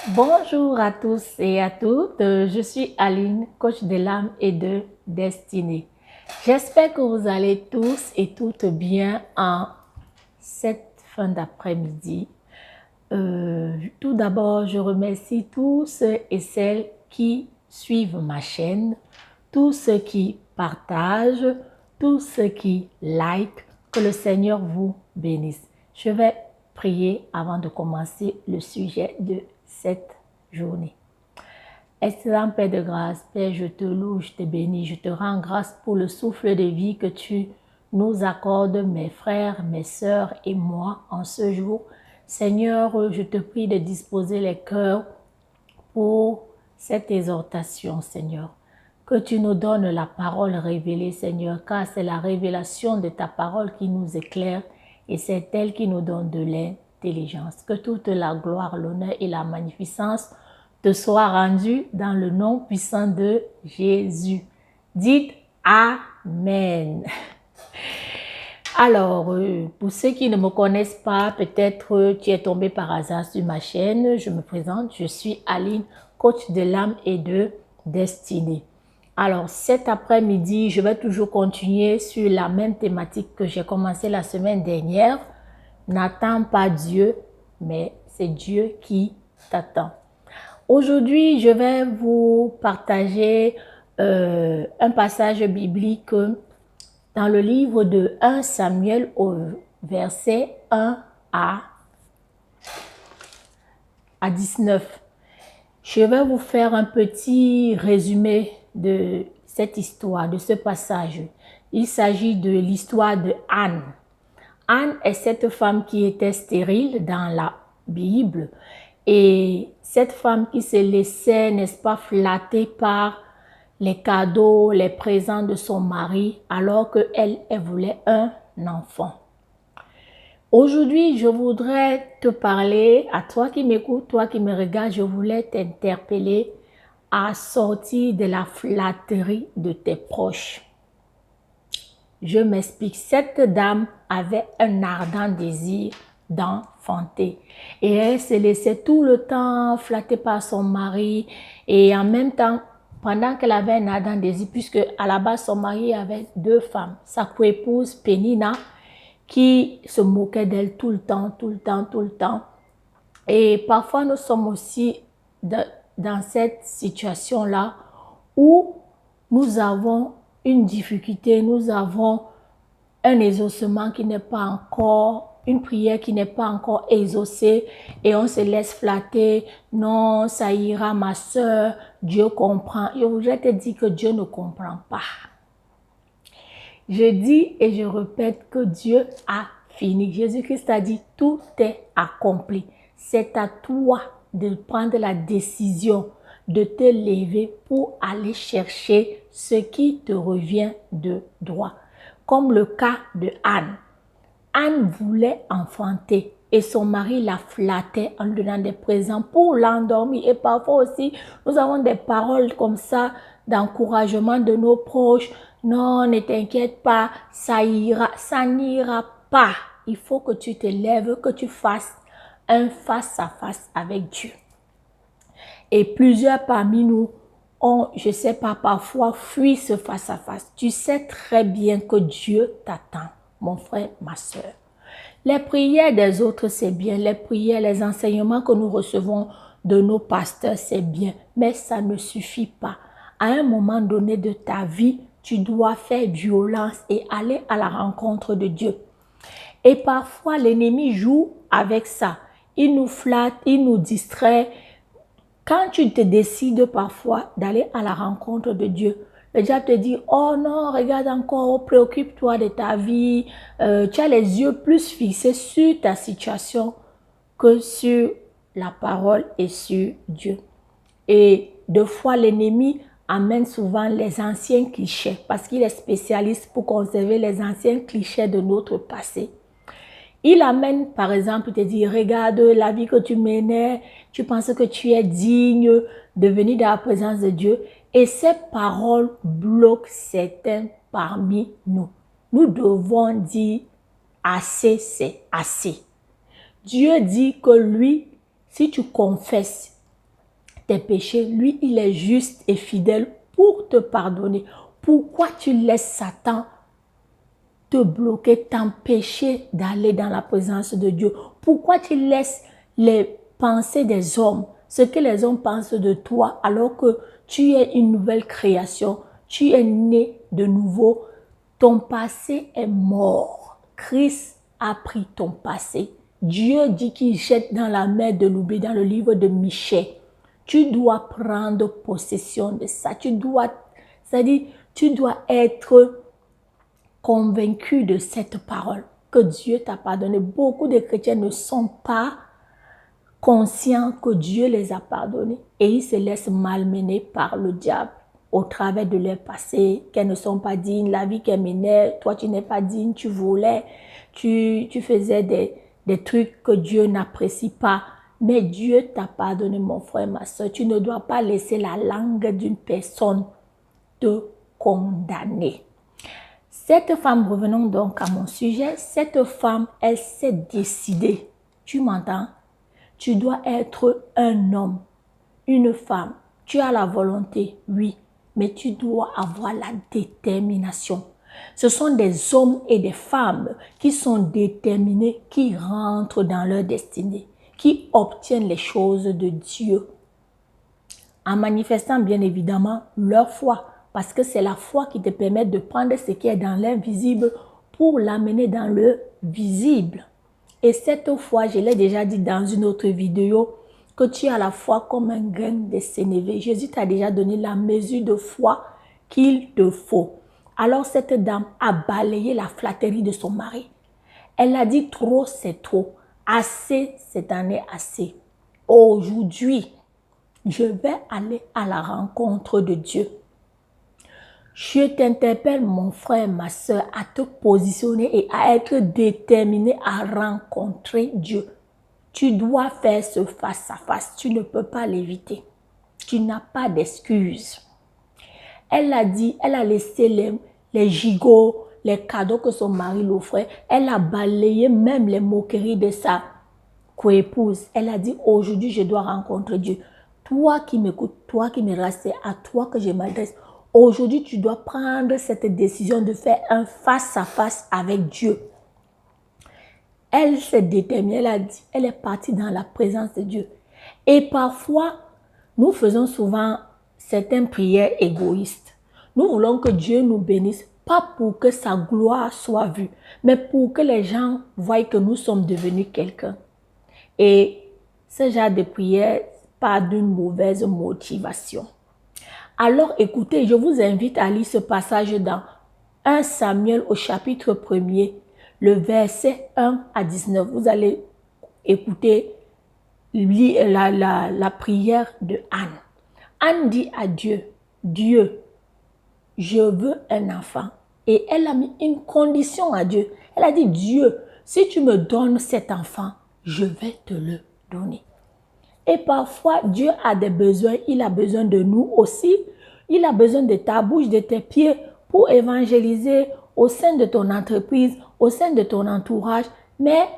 Bonjour à tous et à toutes, je suis Aline, coach de l'âme et de destinée. J'espère que vous allez tous et toutes bien en cette fin d'après-midi. Tout d'abord, je remercie tous ceux et celles qui suivent ma chaîne, tous ceux qui partagent, tous ceux qui like. Que le Seigneur vous bénisse. Je vais prier avant de commencer le sujet de cette journée. Excellent Père de grâce, Père, je te loue, je te bénis, je te rends grâce pour le souffle de vie que tu nous accordes, mes frères, mes sœurs et moi en ce jour. Seigneur, je te prie de disposer les cœurs pour cette exhortation, Seigneur. Que tu nous donnes la parole révélée, Seigneur, car c'est la révélation de ta parole qui nous éclaire et c'est elle qui nous donne de l'intelligence. Que toute la gloire, l'honneur et la magnificence te soient rendues dans le nom puissant de Jésus. Dites Amen. Alors, pour ceux qui ne me connaissent pas, peut-être tu es tombé par hasard sur ma chaîne. Je me présente, je suis Aline, coach de l'âme et de destinée. Alors, cet après-midi, je vais toujours continuer sur la même thématique que j'ai commencé la semaine dernière. N'attends pas Dieu, mais c'est Dieu qui t'attend. Aujourd'hui, je vais vous partager un passage biblique dans le livre de 1 Samuel au verset 1 à 19. Je vais vous faire un petit résumé de cette histoire, de ce passage. Il s'agit de l'histoire de Anne. Anne est cette femme qui était stérile dans la Bible et cette femme qui se laissait, n'est-ce pas, flatter par les cadeaux, les présents de son mari alors qu'elle voulait un enfant. Aujourd'hui, je voudrais te parler, à toi qui m'écoutes, toi qui me regardes, je voulais t'interpeller à sortir de la flatterie de tes proches. Je m'explique, cette dame avait un ardent désir d'enfanter et elle se laissait tout le temps flatter par son mari et en même temps, pendant qu'elle avait un ardent désir, puisque à la base son mari avait deux femmes, sa coépouse Pénina qui se moquait d'elle tout le temps. Et parfois, nous sommes aussi dans cette situation-là où nous avons une difficulté, nous avons un exaucement qui n'est pas encore, une prière qui n'est pas encore exaucée et on se laisse flatter. Non, ça ira ma soeur, Dieu comprend. Je voudrais te dire que Dieu ne comprend pas. Je dis et je répète que Dieu a fini. Jésus-Christ a dit tout est accompli. C'est à toi de prendre la décision de te lever pour aller chercher ce qui te revient de droit. Comme le cas de Anne. Anne voulait enfanter et son mari la flattait en lui donnant des présents pour l'endormir. Et parfois aussi, nous avons des paroles comme ça d'encouragement de nos proches. Non, ne t'inquiète pas, ça ira, ça n'ira pas. Il faut que tu te lèves, que tu fasses un face-à-face avec Dieu. Et plusieurs parmi nous ont, je ne sais pas, parfois fui ce face-à-face. Tu sais très bien que Dieu t'attend, mon frère, ma soeur. Les prières des autres, c'est bien. Les prières, les enseignements que nous recevons de nos pasteurs, c'est bien. Mais ça ne suffit pas. À un moment donné de ta vie, tu dois faire violence et aller à la rencontre de Dieu. Et parfois, l'ennemi joue avec ça. Il nous flatte, il nous distrait. Quand tu te décides parfois d'aller à la rencontre de Dieu, le diable te dit, oh non, regarde encore, préoccupe-toi de ta vie. Tu as les yeux plus fixés sur ta situation que sur la parole et sur Dieu. Et deux fois, l'ennemi amène souvent les anciens clichés parce qu'il est spécialiste pour conserver les anciens clichés de notre passé. Il amène, par exemple, te dire, regarde la vie que tu menais, tu penses que tu es digne de venir dans la présence de Dieu. Et ces paroles bloquent certains parmi nous. Nous devons dire, assez, c'est assez. Dieu dit que lui, si tu confesses tes péchés, lui, il est juste et fidèle pour te pardonner. Pourquoi tu laisses Satan te bloquer, t'empêcher d'aller dans la présence de Dieu? Pourquoi tu laisses les pensées des hommes, ce que les hommes pensent de toi, alors que tu es une nouvelle création, tu es né de nouveau, ton passé est mort. Christ a pris ton passé. Dieu dit qu'il jette dans la mer de l'oubli dans le livre de Michée. Tu dois prendre possession de ça. C'est-à-dire, tu dois être convaincu de cette parole que Dieu t'a pardonné. Beaucoup de chrétiens ne sont pas conscients que Dieu les a pardonnés et ils se laissent malmener par le diable au travers de leur passé, qu'elles ne sont pas dignes, la vie qu'elles menaient, toi tu n'es pas digne, tu volais, tu faisais des trucs que Dieu n'apprécie pas. Mais Dieu t'a pardonné, mon frère, ma soeur. Tu ne dois pas laisser la langue d'une personne te condamner. Cette femme, revenons donc à mon sujet, cette femme, elle s'est décidée. Tu m'entends? Tu dois être un homme, une femme. Tu as la volonté, oui, mais tu dois avoir la détermination. Ce sont des hommes et des femmes qui sont déterminés, qui rentrent dans leur destinée, qui obtiennent les choses de Dieu en manifestant bien évidemment leur foi. Parce que c'est la foi qui te permet de prendre ce qui est dans l'invisible pour l'amener dans le visible. Et cette foi, je l'ai déjà dit dans une autre vidéo, que tu as la foi comme un grain de sénévé. Jésus t'a déjà donné la mesure de foi qu'il te faut. Alors cette dame a balayé la flatterie de son mari. Elle a dit trop, c'est trop. Assez, c'est en est assez. Aujourd'hui, je vais aller à la rencontre de Dieu. Je t'interpelle, mon frère, ma soeur, à te positionner et à être déterminé à rencontrer Dieu. Tu dois faire ce face à face. Tu ne peux pas l'éviter. Tu n'as pas d'excuses. Elle a dit, elle a laissé les gigots, les cadeaux que son mari l'offrait. Elle a balayé même les moqueries de sa coépouse. Elle a dit, aujourd'hui, je dois rencontrer Dieu. Toi qui m'écoutes, toi qui me restes, c'est à toi que je m'adresse. Aujourd'hui, tu dois prendre cette décision de faire un face-à-face avec Dieu. Elle s'est déterminée, elle a dit, elle est partie dans la présence de Dieu. Et parfois, nous faisons souvent certaines prières égoïstes. Nous voulons que Dieu nous bénisse, pas pour que sa gloire soit vue, mais pour que les gens voient que nous sommes devenus quelqu'un. Et ce genre de prière, pas d'une mauvaise motivation. Alors écoutez, je vous invite à lire ce passage dans 1 Samuel au chapitre 1er, le verset 1 à 19. Vous allez écouter la prière de Anne. Anne dit à Dieu, Dieu, je veux un enfant. Et elle a mis une condition à Dieu. Elle a dit, Dieu, si tu me donnes cet enfant, je vais te le donner. Et parfois, Dieu a des besoins, il a besoin de nous aussi. Il a besoin de ta bouche, de tes pieds pour évangéliser au sein de ton entreprise, au sein de ton entourage. Mais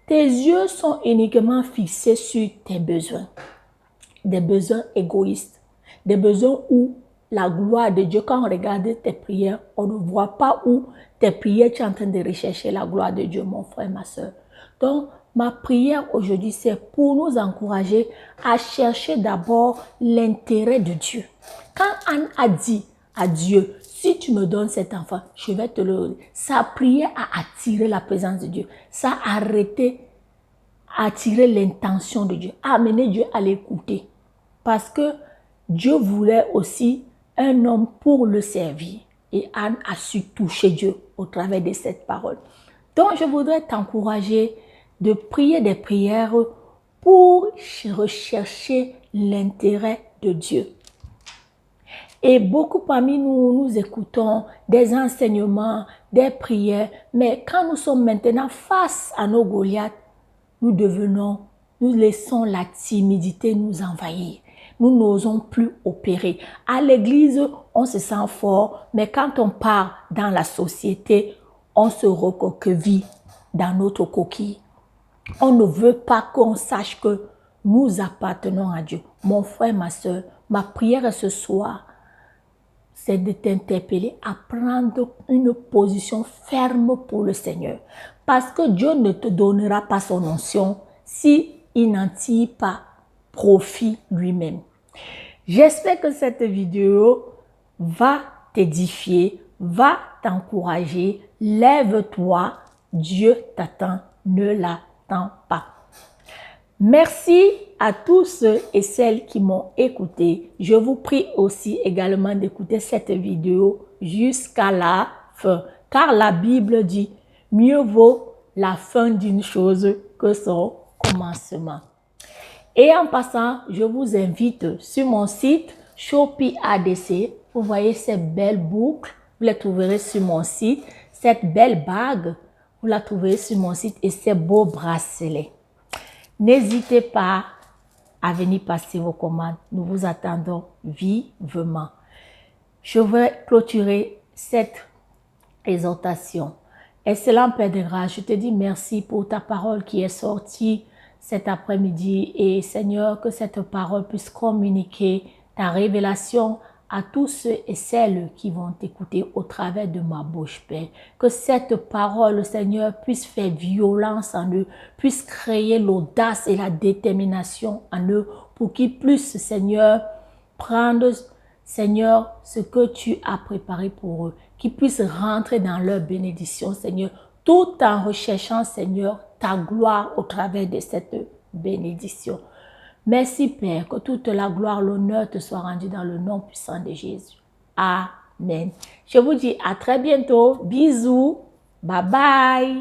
tes yeux sont uniquement fixés sur tes besoins. Des besoins égoïstes. Des besoins où la gloire de Dieu, quand on regarde tes prières, on ne voit pas où tes prières, tu es en train de rechercher la gloire de Dieu, mon frère, ma soeur. Donc, ma prière aujourd'hui, c'est pour nous encourager à chercher d'abord l'intérêt de Dieu. Quand Anne a dit à Dieu, si tu me donnes cet enfant, je vais te le donner. Sa prière a attiré la présence de Dieu. Ça a attiré l'intention de Dieu, a amené Dieu à l'écouter. Parce que Dieu voulait aussi un homme pour le servir. Et Anne a su toucher Dieu au travers de cette parole. Donc, je voudrais t'encourager de prier des prières pour rechercher l'intérêt de Dieu. Et beaucoup parmi nous, nous écoutons des enseignements, des prières, mais quand nous sommes maintenant face à nos Goliaths, nous laissons la timidité nous envahir. Nous n'osons plus opérer. À l'église, on se sent fort, mais quand on part dans la société, on se recoqueville dans notre coquille. On ne veut pas qu'on sache que nous appartenons à Dieu. Mon frère, ma soeur, ma prière ce soir, c'est de t'interpeller à prendre une position ferme pour le Seigneur. Parce que Dieu ne te donnera pas son onction si il n'en tire pas profit lui-même. J'espère que cette vidéo va t'édifier, va t'encourager. Lève-toi, Dieu t'attend, ne l'attends pas. Merci à tous ceux et celles qui m'ont écouté. Je vous prie aussi également d'écouter cette vidéo jusqu'à la fin. Car la Bible dit, mieux vaut la fin d'une chose que son commencement. Et en passant, je vous invite sur mon site Shopee ADC. Vous voyez ces belles boucles, vous les trouverez sur mon site. Cette belle bague, vous la trouverez sur mon site et ces beaux bracelets. N'hésitez pas à venir passer vos commandes. Nous vous attendons vivement. Je vais clôturer cette exhortation. Excellent Père de grâce, je te dis merci pour ta parole qui est sortie cet après-midi. Et Seigneur, que cette parole puisse communiquer ta révélation à tous ceux et celles qui vont t'écouter au travers de ma bouche, Père. Que cette parole, Seigneur, puisse faire violence en eux, puisse créer l'audace et la détermination en eux pour qu'ils puissent, Seigneur, prendre, Seigneur, ce que tu as préparé pour eux, qu'ils puissent rentrer dans leur bénédiction, Seigneur, tout en recherchant, Seigneur, ta gloire au travers de cette bénédiction. Merci Père, que toute la gloire, l'honneur te soit rendu dans le nom puissant de Jésus. Amen. Je vous dis à très bientôt. Bisous. Bye bye.